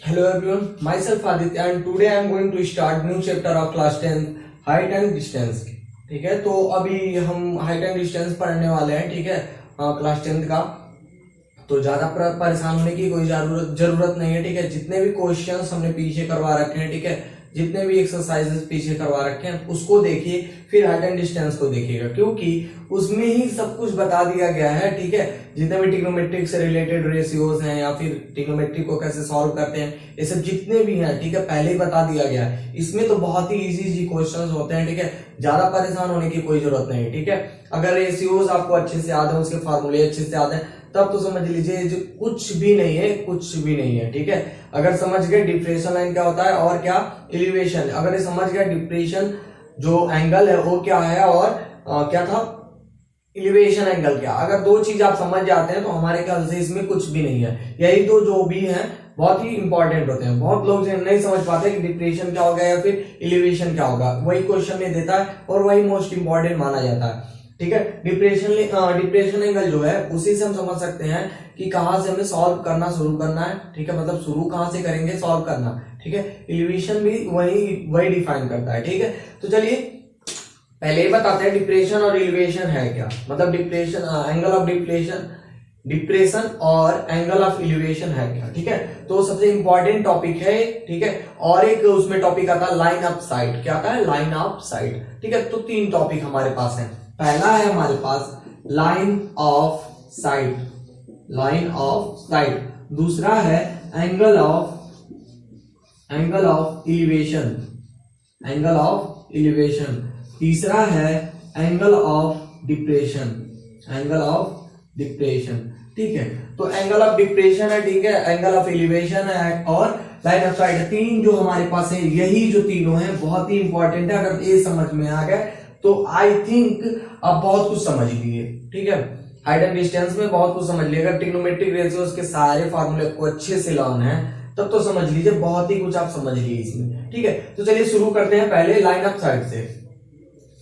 Hello everyone, myself Aditya and today I am going to start new chapter of class 10 height and distance। ठीक है, तो अभी हम height and distance पढ़ने वाले हैं। ठीक है, क्लास 10 का। तो ज्यादा परेशान होने की कोई जरूरत नहीं है। ठीक है, जितने भी क्वेश्चंस हमने पीछे करवा रखे हैं, ठीक है, जितने भी एक्सरसाइजेस पीछे करवा रखे हैं उसको देखिए, फिर हाइट एंड डिस्टेंस को देखिएगा, क्योंकि उसमें ही सब कुछ बता दिया गया है। ठीक है, जितने भी ट्रिग्नोमेट्रिक से रिलेटेड रेशियोज हैं या फिर ट्रिग्नोमेट्रिक को कैसे सॉल्व करते हैं, ये सब जितने भी हैं, ठीक है, पहले ही बता दिया गया है। इसमें तो बहुत ही इजी क्वेश्चंस होते हैं। ठीक है, ज्यादा परेशान होने की कोई जरूरत नहीं। ठीक है, अगर रेशियोज आपको अच्छे से याद है, उसके फार्मूले अच्छे से याद है, तब तो समझ लीजिए जो कुछ भी नहीं है, कुछ भी नहीं है। ठीक है, अगर समझ गए डिप्रेशन लाइन क्या होता है और क्या एलिवेशन, अगर ये समझ गए डिप्रेशन जो एंगल है वो क्या है और क्या था एलिवेशन एंगल क्या, अगर दो चीज आप समझ जाते हैं तो हमारे ख्याल से इसमें कुछ भी नहीं है। यही दो जो भी हैं बहुत ही इंपॉर्टेंट होते हैं। बहुत लोग नहीं समझ पाते कि डिप्रेशन क्या होगा या फिर एलिवेशन क्या होगा, वही क्वेश्चन में देता है और वही मोस्ट इंपॉर्टेंट माना जाता है। ठीक है, डिप्रेशन एंगल जो है उसी से हम समझ सकते हैं कि कहां से हमें सॉल्व करना शुरू करना है। ठीक है, मतलब शुरू कहां से करेंगे सॉल्व करना। ठीक है, एलिवेशन भी वही डिफाइन करता है। ठीक है, तो चलिए पहले ही बताते हैं डिप्रेशन और एलिवेशन है क्या, मतलब डिप्रेशन एंगल ऑफ डिप्रेशन और एंगल ऑफ एलिवेशन है क्या। ठीक है, तो सबसे इंपॉर्टेंट टॉपिक है। ठीक है, और एक उसमें टॉपिक आता है लाइन ऑफ साइट। क्या आता है? Line of site. ठीक है, तो तीन टॉपिक हमारे पास है। पहला है हमारे पास line of sight, line of sight. दूसरा है angle of elevation, angle of elevation. तीसरा है angle of depression, angle of depression. ठीक है, तो एंगल ऑफ डिप्रेशन है, ठीक है, एंगल ऑफ एलिवेशन है और लाइन ऑफ साइट है। तीन जो हमारे पास है, यही जो तीनों हैं बहुत ही इंपॉर्टेंट है। अगर ये समझ में आ गए तो आई थिंक आप बहुत कुछ समझ लिए। ठीक है, हाइट एंड डिस्टेंस में बहुत कुछ समझ लिए। अगर ट्रिग्नोमेट्रिक रेशियोज के सारे फार्मूले को अच्छे से लर्न है तब तो समझ लीजिए बहुत ही कुछ आप समझ लिए इसमें। ठीक है, तो चलिए शुरू करते हैं पहले लाइन ऑफ साइट से।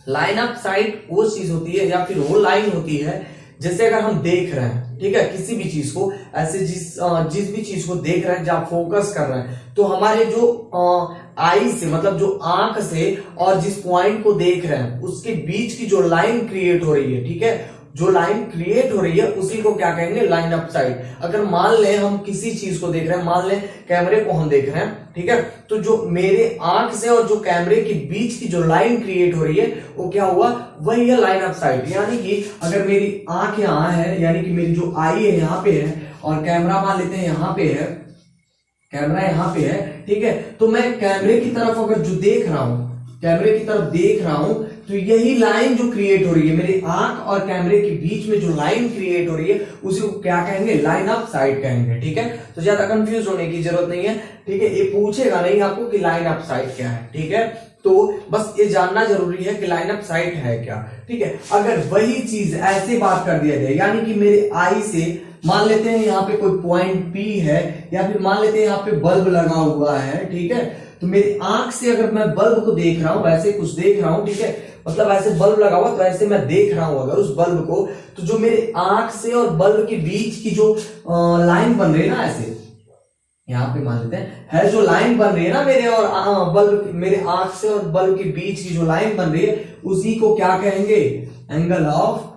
लाइन ऑफ साइट वो चीज होती है या फिर वो लाइन होती है जैसे अगर हम देख रहे हैं, ठीक है, किसी भी चीज को ऐसे जिस भी चीज को देख रहे हैं, जहां फोकस कर रहे हैं, तो हमारे जो आई से मतलब जो आंख से और जिस पॉइंट को देख रहे हैं उसके बीच की जो लाइन क्रिएट हो रही है, ठीक है, जो लाइन क्रिएट हो रही है उसी को क्या कहेंगे? Line of site. अगर मान लें हम किसी चीज को देख रहे हैं, मान लें कैमरे को हम देख रहे हैं, ठीक है, तो जो मेरे आंख से और जो कैमरे के बीच की जो लाइन क्रिएट हो रही है वो क्या हुआ? वही है लाइन ऑफ साइट। यानी कि अगर मेरी आंख यहाँ है, यानी कि मेरी जो आई है यहाँ पे है और कैमरा मान लेते हैं यहाँ पे है, कैमरा यहाँ पे है, ठीक है, तो मैं कैमरे की तरफ अगर जो देख रहा हूं, कैमरे की तरफ देख रहा हूं, तो यही लाइन जो क्रिएट हो रही है मेरी आंख और कैमरे के बीच में जो लाइन क्रिएट हो रही है उसी को क्या कहेंगे? लाइन ऑफ साइट कहेंगे। ठीक है, तो ज्यादा कंफ्यूज होने की जरूरत नहीं है। ठीक है, ये पूछेगा नहीं आपको कि लाइन ऑफ साइट क्या है। ठीक है, तो बस ये जानना जरूरी है कि लाइन ऑफ साइट है क्या। ठीक है, अगर वही चीज ऐसे बात कर दिया जाए, यानी कि मेरे आई से मान लेते हैं यहाँ पे कोई पॉइंट पी है या फिर मान लेते हैं यहाँ पे बल्ब लगा हुआ है, ठीक है, तो मेरी आंख से अगर मैं बल्ब को देख रहा हूं, वैसे कुछ देख रहा हूं, ठीक है, मतलब ऐसे बल्ब लगा हुआ तो ऐसे मैं देख रहा हूं अगर उस बल्ब को, तो जो मेरे आंख से और बल्ब के बीच की जो लाइन बन रही है ना, ऐसे यहाँ पे मान लेते हैं जो लाइन बन रही है ना मेरे और बल्ब, मेरे आंख से और बल्ब के बीच की जो लाइन बन रही है उसी को क्या कहेंगे? Angle of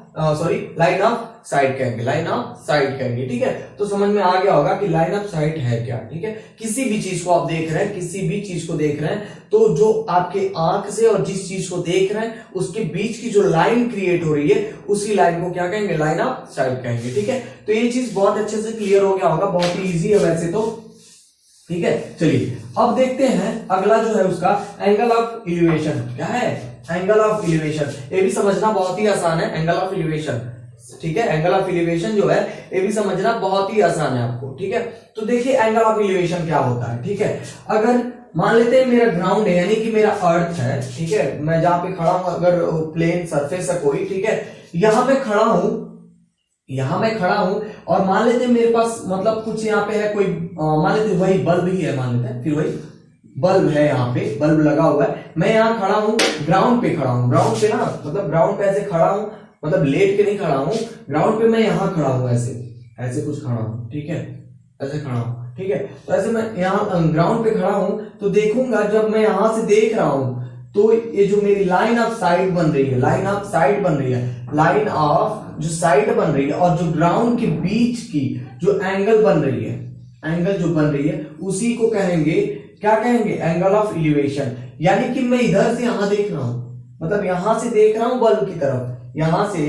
line of site कहेंगे, लाइन ऑफ साइट कहेंगे। ठीक है, तो समझ में आ गया होगा कि लाइन ऑफ साइट है क्या। ठीक है, किसी भी चीज को आप देख रहे हैं, किसी भी चीज को देख रहे हैं, तो जो आपके आंख से और जिस चीज को देख रहे हैं उसके बीच की जो लाइन क्रिएट हो रही है उसी लाइन को क्या कहेंगे? लाइन ऑफ साइट कहेंगे। ठीक है, तो ये चीज बहुत अच्छे से क्लियर हो गया होगा, बहुत ही ईजी है वैसे तो। ठीक है, चलिए अब देखते हैं अगला जो है उसका एंगल ऑफ एलिवेशन। क्या है? Angle of elevation. ये भी समझना बहुत ही आसान है, एंगल ऑफ एलिवेशन। ठीक है, एंगल ऑफ एलिवेशन जो है ये भी समझना बहुत ही आसान है आपको। ठीक है, तो देखिए एंगल ऑफ एलिवेशन क्या होता है। ठीक है, अगर मान लेते हैं मेरा ग्राउंड है, यानी कि मेरा अर्थ है, ठीक है, मैं जहां पे खड़ा हूं, अगर प्लेन सरफेस है कोई, ठीक है, यहां पे खड़ा हूं, यहां मैं खड़ा हूं और मान लेते हैं मेरे पास मतलब कुछ यहाँ पे है कोई, मान लेते हैं वही बल्ब ही है, मान लेते हैं फिर वही बल्ब है, यहाँ पे बल्ब लगा हुआ है, मैं यहाँ खड़ा हूं, ग्राउंड पे खड़ा हूं, ग्राउंड पे ना मतलब ग्राउंड पे ऐसे खड़ा हूं, मतलब लेट के नहीं खड़ा हूं, ग्राउंड पे मैं यहाँ खड़ा हूं, ऐसे ऐसे कुछ खड़ा हूं, ठीक है, ऐसे खड़ा हूं, ठीक है। तो ऐसे मैं यहाँ ग्राउंड पे खड़ा हूं तो देखूंगा, जब मैं यहां से देख रहा हूं तो ये जो मेरी लाइन ऑफ साइट बन रही है, लाइन ऑफ साइट बन रही है, लाइन ऑफ जो साइट बन रही है और जो ग्राउंड के बीच की जो एंगल बन रही है, एंगल जो बन रही है उसी को कहेंगे, क्या कहेंगे, एंगल ऑफ एलिवेशन। यानी कि मैं इधर से यहां देख रहा हूं, मतलब यहां से देख रहा हूं बल्ब की तरफ, यहां से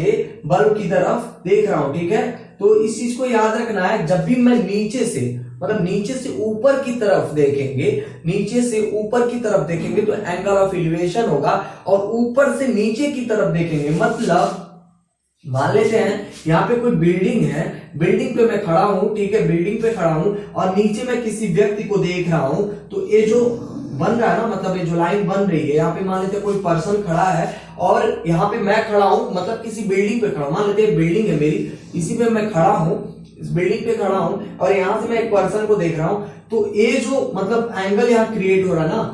बल्ब की तरफ देख रहा हूं, ठीक है। तो इस चीज को याद रखना है, जब भी मैं नीचे से, मतलब नीचे से ऊपर की तरफ देखेंगे, नीचे से ऊपर की तरफ देखेंगे तो एंगल ऑफ एलिवेशन होगा, और ऊपर से नीचे की तरफ देखेंगे, मतलब मान लेते हैं यहाँ पे कोई बिल्डिंग है, बिल्डिंग पे मैं खड़ा हूं, ठीक है, बिल्डिंग पे खड़ा हूं और नीचे मैं किसी व्यक्ति को देख रहा हूं, तो ये जो बन रहा है ना, मतलब ये जो लाइन बन रही है, यहाँ पे मान लेते हैं कोई पर्सन खड़ा है और यहाँ पे मैं खड़ा हूं, मतलब किसी बिल्डिंग पे खड़ा हूं, मान लेते हैं बिल्डिंग है मेरी, इसी पे मैं खड़ा हूं, इस बिल्डिंग पे खड़ा हूं और यहां से मैं एक पर्सन को देख रहा हूं, तो ये जो मतलब एंगल यहाँ क्रिएट हो रहा है ना,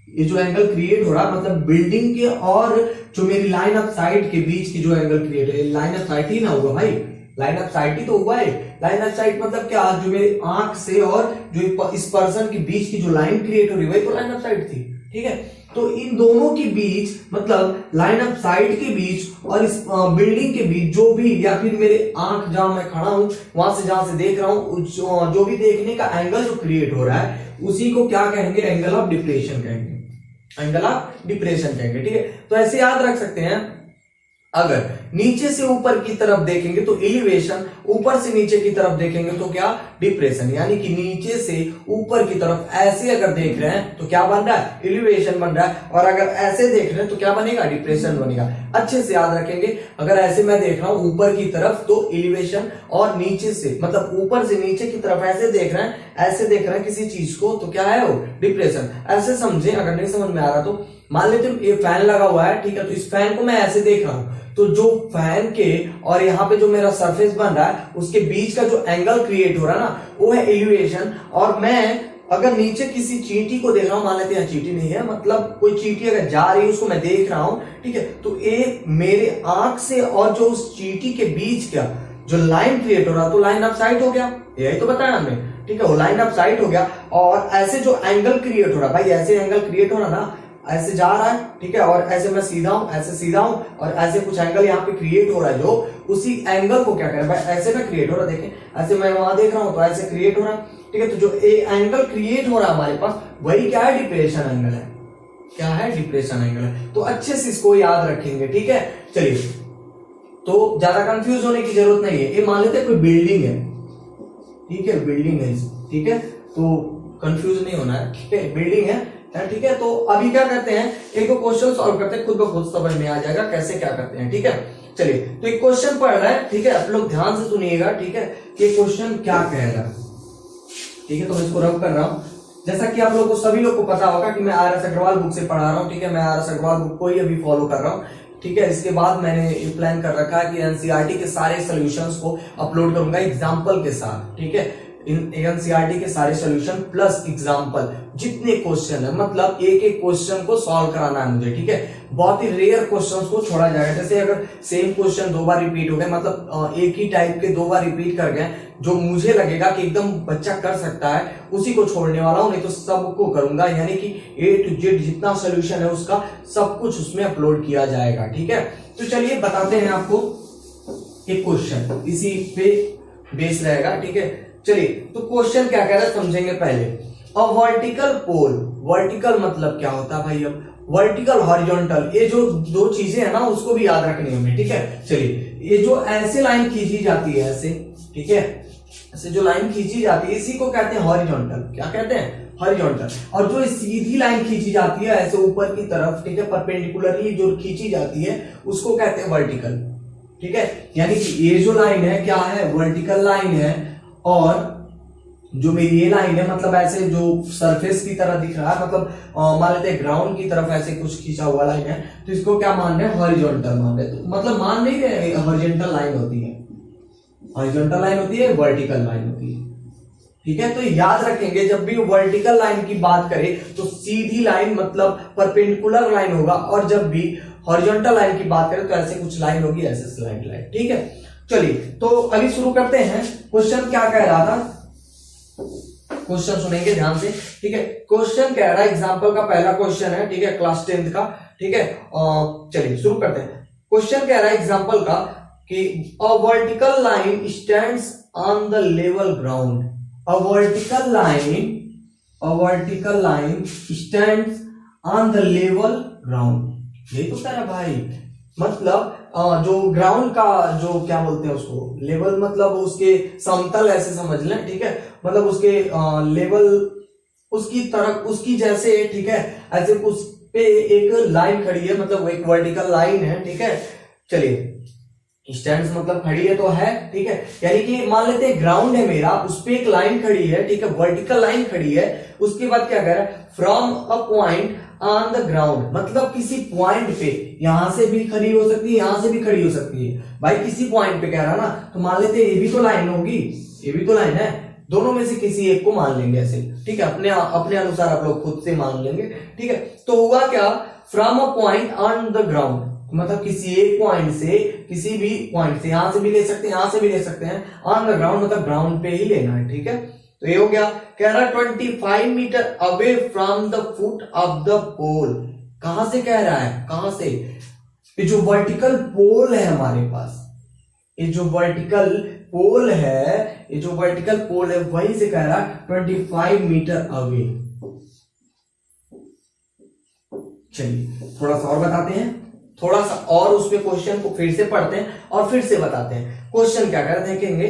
ये जो एंगल क्रिएट हो रहा है, मतलब बिल्डिंग के और जो मेरी लाइन ऑफ साइट के बीच की जो एंगल क्रिएट है, लाइन ऑफ साइट ही ना होगा भाई, लाइन ऑफ साइट ही तो हुआ है। लाइन ऑफ साइट मतलब क्या, जो मेरी आंख से और जो इस पर्सन के बीच की जो लाइन क्रिएट हो रही है वही तो लाइन ऑफ साइट थी, ठीक है। तो इन दोनों के बीच, मतलब लाइन ऑफ साइट के बीच और इस बिल्डिंग के बीच जो भी, या फिर मेरे आंख जहां मैं खड़ा हूं वहां से जहां से देख रहा हूं, जो भी देखने का एंगल जो क्रिएट हो रहा है उसी को क्या कहेंगे, एंगल ऑफ डिप्रेशन कहेंगे, एंगल ऑफ डिप्रेशन कहेंगे, ठीक है। तो ऐसे याद रख सकते हैं, अगर नीचे से ऊपर की तरफ देखेंगे तो एलिवेशन, ऊपर से नीचे की तरफ देखेंगे तो क्या, डिप्रेशन। यानी कि नीचे से ऊपर की तरफ ऐसे अगर देख रहे हैं तो क्या बन रहा है, एलिवेशन बन रहा है, और अगर ऐसे देख रहे हैं तो क्या बनेगा, डिप्रेशन बनेगा। अच्छे से याद रखेंगे, अगर ऐसे मैं देख रहा हूं ऊपर की तरफ तो एलिवेशन, और नीचे से मतलब ऊपर से नीचे की तरफ ऐसे देख रहे हैं, ऐसे देख रहे हैं किसी चीज को तो क्या है वो, डिप्रेशन। ऐसे समझे, अगर नहीं समझ में आ रहा तो मान लेते हैं ये फैन लगा हुआ है, ठीक है, तो इस फैन को मैं ऐसे देख रहा हूं, तो जो फैन के और यहाँ पे जो मेरा सरफेस बन रहा है उसके बीच का जो एंगल क्रिएट हो रहा है ना वो है एलिवेशन। और मैं अगर नीचे किसी चींटी को देख रहा हूं, मान लेते हैं चींटी नहीं है, मतलब कोई चींटी अगर जा रही है उसको मैं देख रहा हूं, ठीक है, तो एक मेरे आंख से और जो उस चींटी के बीच का जो लाइन क्रिएट हो रहा तो लाइन ऑफ साइट हो गया, यही तो बताया हमने, ठीक है, वो लाइन ऑफ साइट हो गया। और ऐसे जो एंगल क्रिएट हो रहा भाई, ऐसे एंगल क्रिएट हो रहा ना, ऐसे जा रहा है, ठीक है, और ऐसे मैं सीधा हूं, ऐसे सीधा हूं और ऐसे कुछ एंगल यहाँ पे क्रिएट हो रहा है, जो उसी एंगल को क्या करें भाई, ऐसे में क्रिएट हो रहा है, देखें ऐसे मैं वहां देख रहा हूं तो ऐसे क्रिएट हो रहा है, ठीक है। तो जो एंगल क्रिएट हो रहा है हमारे पास वही क्या है, डिप्रेशन एंगल है, क्या है, डिप्रेशन एंगल है। तो अच्छे से इसको याद रखेंगे, ठीक है। चलिए, तो ज्यादा कंफ्यूज होने की जरूरत नहीं है। ये मान लेते हैं कोई बिल्डिंग है, ठीक है, बिल्डिंग है, ठीक है, तो कंफ्यूज नहीं होना है, ठीक है, बिल्डिंग है, ठीक है। तो अभी क्या करते हैं, एक क्वेश्चन सॉल्व करते हैं, खुद ब खुद समझ में आ जाएगा कैसे क्या करते हैं, ठीक है। चलिए, तो एक क्वेश्चन पढ़ रहा है, ठीक है, आप लोग ध्यान से सुनिएगा, ठीक है, कि क्वेश्चन क्या कह रहा है, ठीक है। तो मैं इसको रब कर रहा हूं, जैसा कि आप लोग को सभी लोग को पता होगा कि मैं आर एस अग्रवाल बुक से पढ़ा रहा हूं, ठीक है, मैं आर एस अग्रवाल बुक को ही अभी फॉलो कर रहा हूं, ठीक है। इसके बाद मैंने प्लान कर रखा है कि एनसीईआरटी के सारे सोल्यूशंस को अपलोड करूंगा एग्जाम्पल के साथ, ठीक है, एनसीईआरटी के सारे सॉल्यूशन प्लस एग्जांपल, जितने क्वेश्चन है, मतलब एक एक क्वेश्चन को सॉल्व कराना है मुझे, ठीक है। बहुत ही रेयर क्वेश्चंस को छोड़ा जाएगा, जैसे अगर सेम क्वेश्चन 2 बार रिपीट हो गए, मतलब एक ही टाइप के 2 बार रिपीट कर गए, जो मुझे लगेगा कि एकदम बच्चा कर सकता है उसी को छोड़ने वाला हूं, नहीं तो सबको करूंगा, यानी कि A to Z जितना सोल्यूशन है उसका सब कुछ उसमें अपलोड किया जाएगा, ठीक है। तो चलिए बताते हैं आपको एक क्वेश्चन, इसी पे बेस रहेगा, ठीक है। चलिए, तो क्वेश्चन क्या कह रहा है समझेंगे पहले। अ वर्टिकल पोल, वर्टिकल मतलब क्या होता है भाई, अब वर्टिकल हॉरिजॉन्टल, ये जो दो चीजें है ना उसको भी याद रखनी है हमें, ठीक है। चलिए, ये जो ऐसे लाइन खींची जाती है ऐसे, ठीक है, ऐसे जो लाइन खींची जाती है इसी को कहते हैं हॉरिजॉन्टल, क्या कहते हैं, हॉरिजॉन्टल। और जो सीधी लाइन खींची जाती है ऐसे ऊपर की तरफ, ठीक है, परपेंडिकुलरली जो खींची जाती है उसको कहते हैं वर्टिकल, ठीक है। यानी कि ये जो लाइन है क्या है, वर्टिकल लाइन है, और जो मेरी ये लाइन है मतलब ऐसे जो सरफेस की तरह दिख रहा है, मतलब मान लेते हैं ग्राउंड की तरफ ऐसे कुछ खींचा हुआ लाइन है, तो इसको क्या मान रहे हैं, हॉरिजॉन्टल मान रहे हैं। तो मतलब मान नहीं रहे हॉरिजॉन्टल लाइन होती है, हॉरिजॉन्टल लाइन होती है, वर्टिकल लाइन होती है, ठीक है। तो याद रखेंगे जब भी वर्टिकल लाइन की बात करें तो सीधी लाइन मतलब परपेंडिकुलर लाइन होगा, और जब भी हॉरिजॉन्टल लाइन की बात करें तो ऐसे कुछ लाइन होगी, ऐसे स्लाइड लाइन, ठीक है। चलिए, तो अभी शुरू करते हैं। क्वेश्चन क्या कह रहा था, क्वेश्चन सुनेंगे ध्यान से, ठीक है। क्वेश्चन कह रहा है, एग्जांपल का पहला क्वेश्चन है, ठीक है, क्लास 10th का, ठीक है। चलिए शुरू करते हैं। क्वेश्चन कह रहा है एग्जांपल का कि a vertical line stands on the level ground. A vertical line stands on the level ground. ये तो कह रहा भाई, मतलब जो ग्राउंड का जो क्या बोलते हैं उसको, लेवल मतलब उसके समतल ऐसे समझ लें, ठीक है, मतलब उसके लेवल उसकी तरफ उसकी जैसे, ठीक है, ऐसे उस पे एक लाइन खड़ी है, मतलब एक वर्टिकल लाइन है, ठीक है। चलिए स्टैंड्स मतलब खड़ी है तो है, ठीक है, यानी कि मान लेते हैं ग्राउंड है मेरा, उस पे एक लाइन खड़ी है, ठीक है, वर्टिकल लाइन खड़ी है। उसके बाद क्या कह रहा है, from a point on the ground, मतलब किसी पॉइंट पे, यहां से भी खड़ी हो सकती है, यहां से भी खड़ी हो सकती है भाई, किसी पॉइंट पे कह रहा ना, तो मान लेते हैं ये भी तो लाइन होगी, ये भी तो लाइन है, दोनों में से किसी एक को मान लेंगे ऐसे, ठीक है, अपने अनुसार आप लोग खुद से मान लेंगे, ठीक है। तो हुआ क्या, from a point on the ground, मतलब किसी एक पॉइंट से, किसी भी पॉइंट से, यहां से भी ले सकते हैं, यहां से भी ले सकते हैं, ऑन द ग्राउंड मतलब ग्राउंड पे ही लेना है, ठीक है। तो ये हो गया, कह रहा 25 metre away from the foot of the pole. कहां से कह रहा है, कहां से, ये जो वर्टिकल पोल है हमारे पास, ये जो वर्टिकल पोल है, ये जो वर्टिकल पोल है वहीं से कह रहा है 25 मीटर अवे। चलिए थोड़ा सा और बताते हैं, थोड़ा सा और उस पे क्वेश्चन को फिर से पढ़ते हैं और फिर से बताते हैं। क्वेश्चन क्या कर देखेंगे,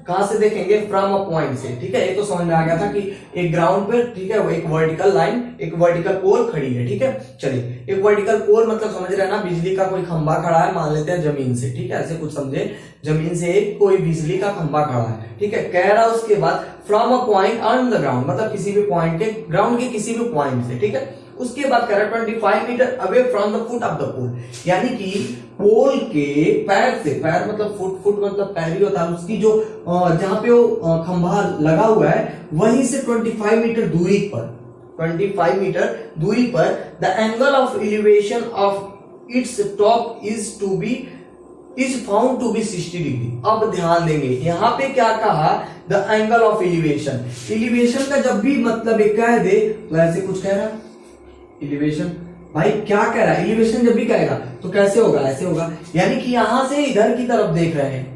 कहां से देखेंगे, फ्रॉम अ पॉइंट से, ठीक है। ये तो समझ में आ गया था कि एक ग्राउंड पे, ठीक है, वो एक वर्टिकल लाइन, एक वर्टिकल पोल खड़ी है, ठीक है। चलिए एक वर्टिकल पोल मतलब समझ रहे हैं ना, बिजली का कोई खंभा खड़ा है, मान लेते हैं जमीन से, ठीक है, ऐसे कुछ समझे, जमीन से कोई बिजली का खंभा खड़ा है, ठीक है। कह रहा उसके बाद from a point on the ground, मतलब किसी भी पॉइंट के, ग्राउंड के किसी भी पॉइंट से, ठीक है। उसके बाद कह रहा 25 metre away from the foot of the pole, यानी कि पोल के पैर से, पैर मतलब फुट मतलब पैर ही होता है, उसकी जो जहां पे वो खंभा लगा हुआ है वहीं से 25 मीटर दूरी पर, 25 मीटर दूरी पर the angle of elevation of its top is found to be 60 degree. अब ध्यान देंगे यहां पे क्या कहा, the angle of elevation, elevation का जब भी मतलब एक कह दे तो ऐसे कुछ कह रहा है, एलिवेशन भाई क्या कह रहा है, एलिवेशन जब भी कहेगा तो कैसे होगा, ऐसे होगा, यानी कि यहां से इधर की तरफ देख रहे हैं,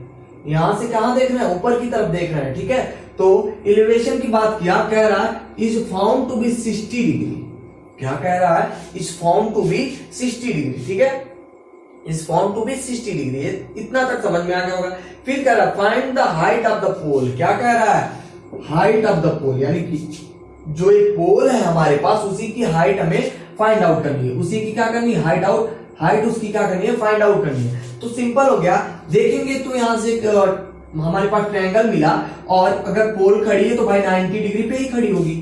यहां से कहां देख रहे हैं, ऊपर की तरफ देख रहे हैं, ठीक है। तो एलिवेशन की बात किया, कह रहा है is found to be 60 degree, क्या कह रहा है, is found to be 60 degree, ठीक है, is found to be 60 degree, इतना तक समझ में आ गया होगा। फिर कह रहा है find the height of the pole, क्या कह रहा है, हाइट ऑफ द पोल, यानी कि जो एक पोल है हमारे पास उसी की हाइट हमें फाइंड आउट करनी है, उसी की क्या करनी है, हाइट उसकी क्या करनी है, फाइंड आउट करनी है। तो सिंपल हो गया, देखेंगे तो यहां से हमारे पास ट्रायंगल मिला, और अगर पोल खड़ी है तो भाई 90 डिग्री पे ही खड़ी होगी,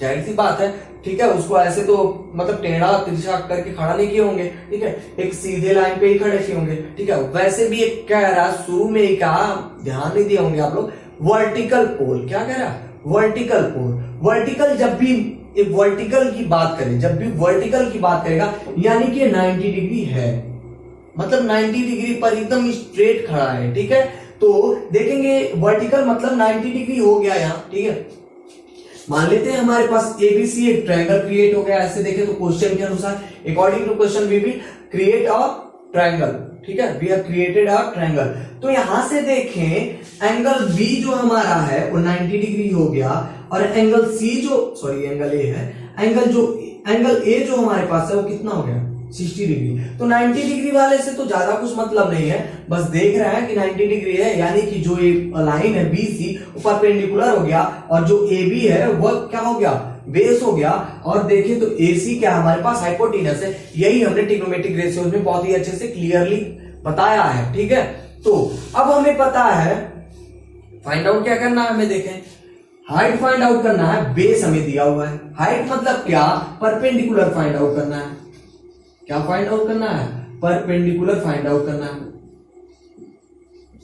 जाहिर सी बात है, ठीक है। उसको ऐसे तो मतलब टेढ़ा तिरछा करके खड़ा नहीं किए होंगे, ठीक है, एक सीधे लाइन पे ही खड़े किए होंगे, ठीक है। वैसे भी एक कह रहा शुरू में ही कहा, ध्यान नहीं दिए होंगे आप लोग, वर्टिकल पोल, क्या कह रहा, वर्टिकल पोल, वर्टिकल जब भी वर्टिकल की बात करें, जब भी वर्टिकल की बात करेगा यानी कि 90 डिग्री है, मतलब 90 डिग्री पर एकदम स्ट्रेट खड़ा है, ठीक है। तो देखेंगे वर्टिकल मतलब 90 डिग्री हो गया यहाँ, ठीक है। मान लेते हैं हमारे पास एबीसी एक ट्रायंगल क्रिएट हो गया, ऐसे देखें तो क्वेश्चन के अनुसार, according to question we will create a triangle, ठीक है, we have created a triangle. तो यहां से देखें एंगल बी जो हमारा है वो 90 डिग्री हो गया, और एंगल सी जो, सॉरी एंगल ए है, एंगल ए जो हमारे पास है वो कितना हो गया, 60 डिग्री। तो 90 डिग्री वाले से तो ज्यादा कुछ मतलब नहीं है, बस देख रहे हैं कि 90 डिग्री है, यानी कि जो ये लाइन है बीसी वो परपेंडिकुलर हो गया, और जो ए बी है वो क्या हो गया, बेस हो गया। और देखें तो AC क्या हमारे पास हाइपोटेनस है, यही हमने ट्रिग्नोमेट्रिक रेशियोज में बहुत ही अच्छे से क्लियरली बताया है, ठीक है। तो अब हमें पता है फाइंड आउट क्या करना है, हमें देखें हाइट फाइंड आउट करना है, बेस हमें दिया हुआ है, हाइट मतलब क्या, परपेंडिकुलर फाइंड आउट करना है, क्या फाइंड आउट करना है, परपेंडिकुलर फाइंड आउट करना है,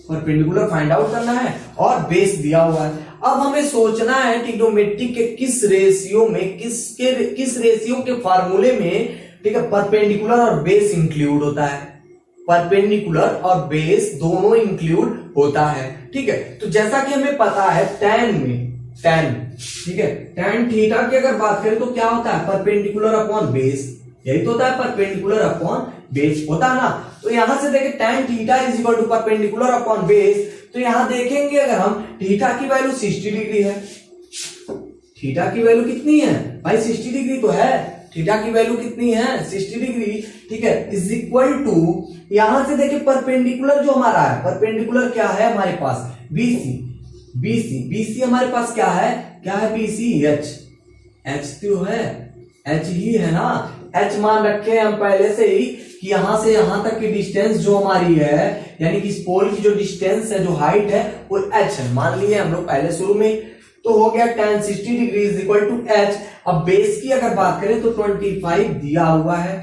परपेंडिकुलर फाइंड आउट करना है, और बेस दिया हुआ है। अब हमें सोचना है ट्रिग्नोमेट्री के किस रेशियो में, किस रेशियो के फार्मूले में, ठीक है, परपेंडिकुलर और बेस इंक्लूड होता है, परपेंडिकुलर और बेस दोनों इंक्लूड होता है, ठीक है। तो जैसा कि हमें पता है tan में, tan, ठीक है। tan थीटा की अगर बात करें तो क्या होता है, परपेंडिकुलर अपॉन बेस, यही तो होता है, परपेंडिकुलर अपॉन बेस होता है ना। तो यहां से देखें tan theta is equal to perpendicular upon base, तो यहां देखेंगे अगर हम थीटा की वैल्यू 60 डिग्री है, थीटा की वैल्यू कितनी है भाई 60 डिग्री तो है, थीटा की वैल्यू कितनी है 60 डिग्री, ठीक है, इज इक्वल टू यहां से देखिए परपेंडिकुलर जो हमारा है, परपेंडिकुलर क्या है हमारे पास BC, BC हमारे पास क्या है BC, H तो है, H ही है ना, H मान रखे हैं हम पहले से ही कि यहां से यहां तक की डिस्टेंस जो हमारी है, यानी कि इस पोल की जो डिस्टेंस है, जो हाइट है वो H है, मान लिए हम लोग पहले शुरू में। तो हो गया tan 60 degree is equal to H। अब बेस की अगर बात करें तो 25 दिया हुआ है।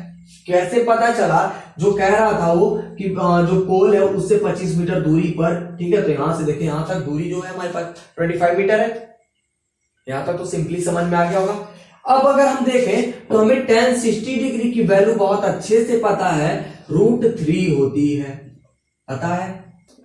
कैसे पता चला, जो कह रहा था वो कि जो पोल है उससे 25 मीटर दूरी पर, ठीक है, तो यहां से देखिए यहां तक दूरी जो है हमारे पास 25 मीटर है, यहां तक तो सिंपली समझ में आ गया होगा। अब अगर हम देखें तो हमें tan 60 डिग्री की वैल्यू बहुत अच्छे से पता है, √3 होती है, पता है,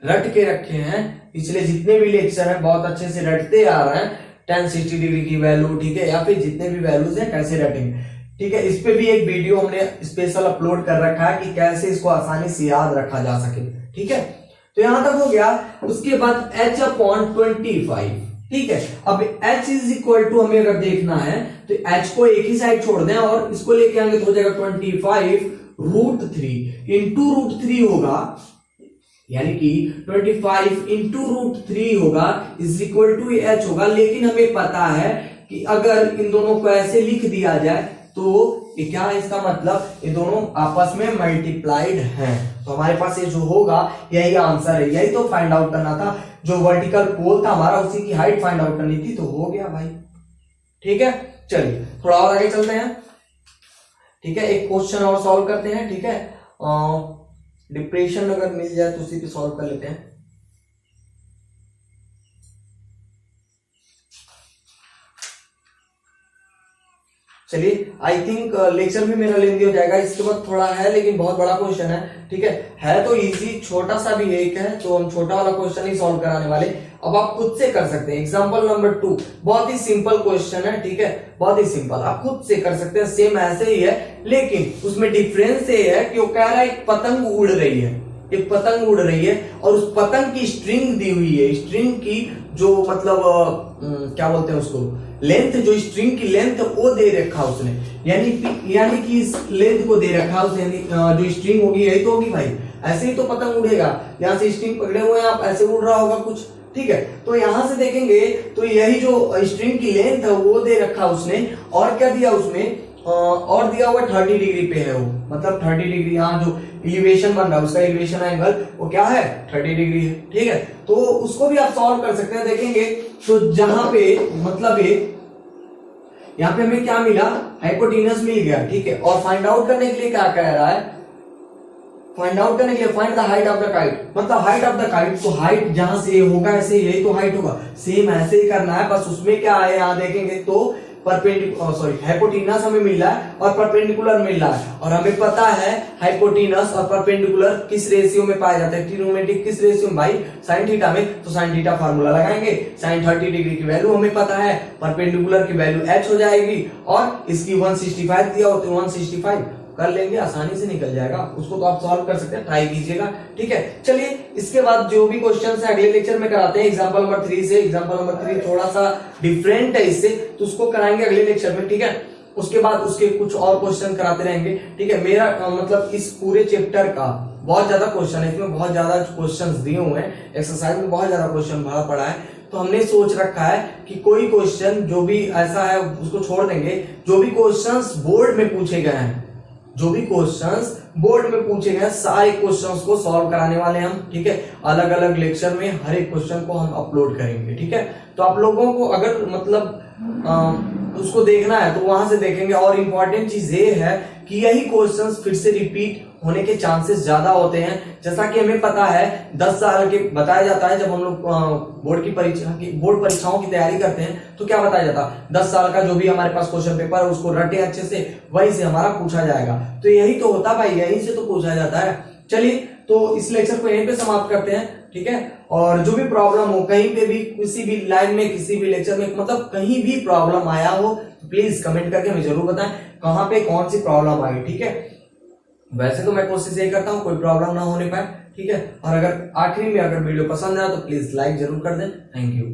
रट के रखे हैं, पिछले जितने भी लेक्चर हैं बहुत अच्छे से रटते आ रहे हैं tan 60 डिग्री की वैल्यू, ठीक है, या फिर जितने भी वैल्यूज हैं कैसे रटेंगे, ठीक है। इस पे भी एक वीडियो हमने स्पेशल अपलोड कर रखा है कि कैसे इसको आसानी से याद रखा जा सके, ठीक है। तो यहां तक हो गया। उसके बाद H/25, ठीक है। अब H इज इक्वल टू हमें अगर देखना है तो H को एक ही साइड छोड़ दें और इसको लेके आएंगे तो हो जाएगा 25 √3 इंटू √3 होगा, यानी कि 25 इंटू √3 होगा इज इक्वल टू H होगा। लेकिन हमें पता है कि अगर इन दोनों को ऐसे लिख दिया जाए तो ये क्या है, इसका मतलब ये दोनों आपस में मल्टीप्लाइड हैं, तो हमारे पास ये जो होगा यही आंसर है, यही तो फाइंड आउट करना था, जो वर्टिकल पोल था हमारा उसी की हाइट फाइंड आउट करनी थी, तो हो गया भाई, ठीक है। चलिए थोड़ा और आगे चलते हैं, ठीक है, एक क्वेश्चन और सॉल्व करते हैं, ठीक है। डिप्रेशन अगर मिल जाए तो उसी पे सॉल्व कर लेते हैं। चलिए आई थिंक लेक्चर भी मेरा लेंदी हो जाएगा, इसके बाद थोड़ा है लेकिन बहुत बड़ा क्वेश्चन है, ठीक है तो इजी, छोटा सा भी एक है, तो हम छोटा वाला क्वेश्चन ही सॉल्व कराने वाले। अब आप खुद से कर सकते हैं, एग्जांपल नंबर 2 बहुत ही सिंपल क्वेश्चन है, ठीक है, बहुत ही सिंपल, आप खुद से कर सकते हैं, सेम ऐसे ही है, लेकिन उसमें डिफरेंस ये है कि वो कह रहा है एक पतंग उड़ रही है, एक पतंग उड़ रही है और उस पतंग की स्ट्रिंग दी हुई है, स्ट्रिंग की जो मतलब क्या बोलते हैं उसको, लेंथ, जो स्ट्रिंग की लेंथ वो दे रखा उसने, यानी कि इस लेंथ को दे रखा उसने, जो स्ट्रिंग होगी यही तो होगी भाई, ऐसे ही तो पतंग उड़ेगा, यहाँ से स्ट्रिंग पकड़े हुए हैं आप, ऐसे उड़ रहा होगा कुछ, ठीक है। तो यहां से देखेंगे तो यही जो स्ट्रिंग की लेंथ है वो दे रखा उसने, और क्या दिया उसमें, और दिया हुआ 30 डिग्री पे है वो, मतलब 30 डिग्री, यहाँ जो एलिवेशन बन रहा है उसका एलिवेशन एंगल वो क्या है 30 डिग्री है, ठीक है। तो उसको भी आप सॉल्व कर सकते हैं, देखेंगे तो जहां पे मतलब यहाँ पे हमें क्या मिला, हाइपोटेनस मिल गया, ठीक है, और फाइंड आउट करने के लिए क्या कह रहा है, फाइंड आउट करने के लिए find the height of the kite, मतलब हाइट ऑफ द काइट, तो हाइट जहां से होगा ऐसे यही तो हाइट होगा, सेम ऐसे ही करना है, बस उसमें क्या है यहाँ देखेंगे तो हाइपोटेनस हमें मिल रहा है और परपेंडिकुलर मिल रहा है, और हमें पता है हाइपोटेनस और परपेंडिकुलर किस रेशियो में पाया जाता है, ट्रिग्नोमेट्रिक किस रेशियो में भाई, साइन थीटा में, तो साइन थीटा फार्मूला लगाएंगे, साइन 30 डिग्री की वैल्यू हमें पता है, परपेंडिकुलर की वैल्यू H हो जाएगी, और इसकी 165 दिया हो तो 165 कर लेंगे, आसानी से निकल जाएगा, उसको तो आप सॉल्व कर सकते हैं, ट्राई कीजिएगा, ठीक है। चलिए इसके बाद जो भी क्वेश्चन है अगले लेक्चर में कराते हैं, एग्जांपल नंबर 3 से, एग्जांपल नंबर 3 थोड़ा सा डिफरेंट है इससे, तो उसको कराएंगे अगले लेक्चर में, ठीक है। उसके बाद उसके कुछ और क्वेश्चन कराते रहेंगे, ठीक है। मेरा मतलब इस पूरे चैप्टर का बहुत ज्यादा क्वेश्चन है, इसमें बहुत ज्यादा क्वेश्चन दिए हुए हैं, एक्सरसाइज में बहुत ज्यादा क्वेश्चन भरा पड़ा है, तो हमने सोच रखा है कि कोई क्वेश्चन जो भी ऐसा है उसको छोड़ देंगे, जो भी क्वेश्चंस बोर्ड में पूछे गए हैं, जो भी क्वेश्चंस बोर्ड में पूछे गए सारे क्वेश्चंस को सॉल्व कराने वाले हम, ठीक है। अलग अलग लेक्चर में हर एक क्वेश्चन को हम अपलोड करेंगे, ठीक है। तो आप लोगों को अगर मतलब उसको देखना है तो वहां से देखेंगे, और इम्पोर्टेंट चीज ये है कि यही क्वेश्चंस फिर से रिपीट होने के चांसेस ज्यादा होते हैं, जैसा कि हमें पता है 10 साल के बताया जाता है, जब हम लोग बोर्ड परीक्षाओं की तैयारी करते हैं तो क्या बताया जाता है, 10 साल का जो भी हमारे पास क्वेश्चन पेपर है उसको रटे अच्छे से, वही से हमारा पूछा जाएगा, तो यही तो होता भाई, यही से तो पूछा जाता है। चलिए तो इस लेक्चर को यहीं पे समाप्त करते हैं, ठीक है। और जो भी प्रॉब्लम हो कहीं पे भी, किसी भी लाइन में, किसी भी लेक्चर में, मतलब कहीं भी प्रॉब्लम आया हो तो प्लीज कमेंट करके हमें जरूर बताएं कहाँ पे कौन सी प्रॉब्लम आई, ठीक है। वैसे तो मैं कोशिश यही करता हूँ कोई प्रॉब्लम ना होने पाए, ठीक है। और अगर आखिरी में अगर वीडियो पसंद आया तो प्लीज लाइक जरूर कर दें। Thank you.